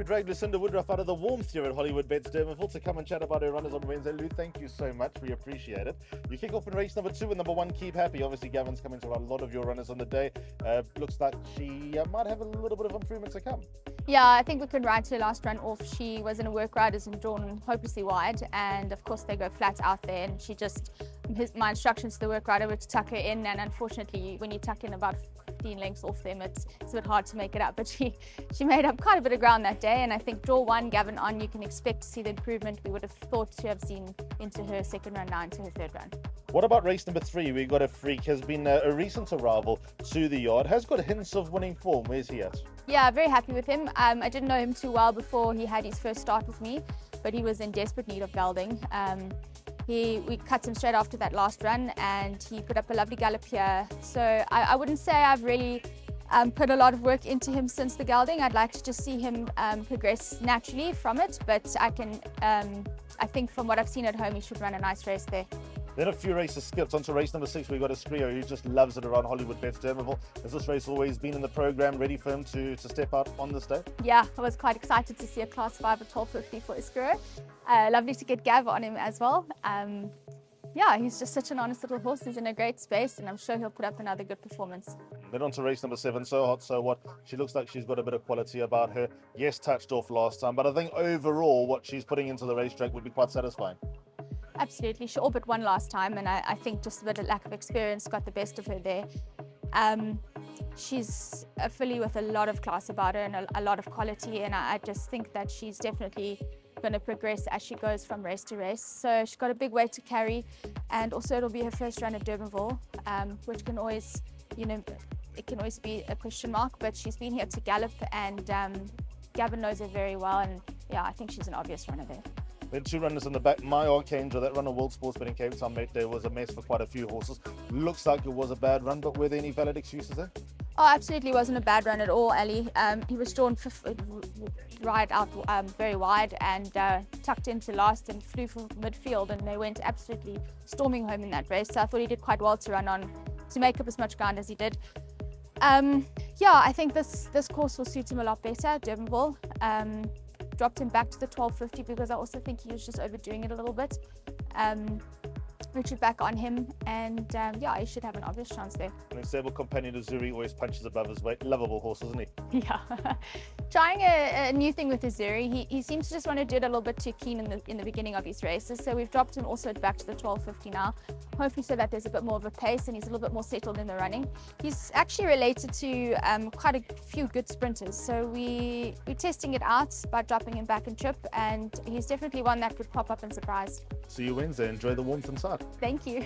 we dragged Lucinda Woodruff out of the warmth here at Hollywood Bets Dermaville to come and chat about her runners on Wednesday. Lou, thank you so much. We appreciate it. You kick off in race number 2 and number 1, Keep Happy. Obviously, Gavin's coming to run a lot of your runners on the day. Looks like she might have a little bit of improvement to come. Yeah, I think we could ride her last run off. She was in a work riders and drawn hopelessly wide, and of course they go flat out there, and my instructions to the work rider were to tuck her in, and unfortunately when you tuck in about 15 lengths off them, it's a bit hard to make it up, but she made up quite a bit of ground that day, and I think draw 1, Gavin on, you can expect to see the improvement we would have thought to have seen into her second run, now into her third run. What about race number 3? We got a freak, has been a recent arrival to the yard, has got hints of winning form. Where's he at? Yeah, very happy with him. I didn't know him too well before he had his first start with me, but he was in desperate need of gelding. We cut him straight after that last run, and he put up a lovely gallop here. So I wouldn't say I've really put a lot of work into him since the gelding. I'd like to just see him progress naturally from it, but I think from what I've seen at home, he should run a nice race there. Then a few races skipped. Onto race number 6, we got a Scrio who just loves it around Hollywood Bets Dermaville. Has this race always been in the program, ready for him to step out on this day? Yeah, I was quite excited to see a class 5 at 12.50 for Scrio. Lovely to get Gav on him as well. Yeah, he's just such an honest little horse. He's in a great space, and I'm sure he'll put up another good performance. Then on to race number 7, So Hot, So What. She looks like she's got a bit of quality about her. Yes, touched off last time, but I think overall what she's putting into the racetrack would be quite satisfying. Absolutely. She all but won last time, and I think just a bit of lack of experience got the best of her there. She's a filly with a lot of class about her and a lot of quality, and I just think that she's definitely going to progress as she goes from race to race. So she's got a big weight to carry, and also it'll be her first run at Durbanville, which can always, it can always be a question mark, but she's been here to gallop, and Gavin knows her very well, and yeah, I think she's an obvious runner there. Then 2 runners in the back. My Archangel, that run of World Sports Bet in Cape Town, mate, there was a mess for quite a few horses. Looks like it was a bad run, but were there any valid excuses there? Oh, absolutely wasn't a bad run at all, Ali. He was drawn right out very wide and tucked into last and flew for midfield, and they went absolutely storming home in that race. So I thought he did quite well to run on to make up as much ground as he did. Yeah, I think this course will suit him a lot better, Durbanville. Dropped him back to the 12.50 because I also think he was just overdoing it a little bit. Richard back on him, and yeah, he should have an obvious chance there. And his stable companion Azuri always punches above his weight. Lovable horse, isn't he? Yeah. Trying a new thing with Azuri. He seems to just want to do it a little bit too keen in the beginning of his races, so we've dropped him also back to the 12.50 now, hopefully so that there's a bit more of a pace and he's a little bit more settled in the running. He's actually related to quite a few good sprinters, so we're testing it out by dropping him back in trip, and he's definitely one that could pop up and surprise. See you Wednesday. Enjoy the warmth inside. Thank you.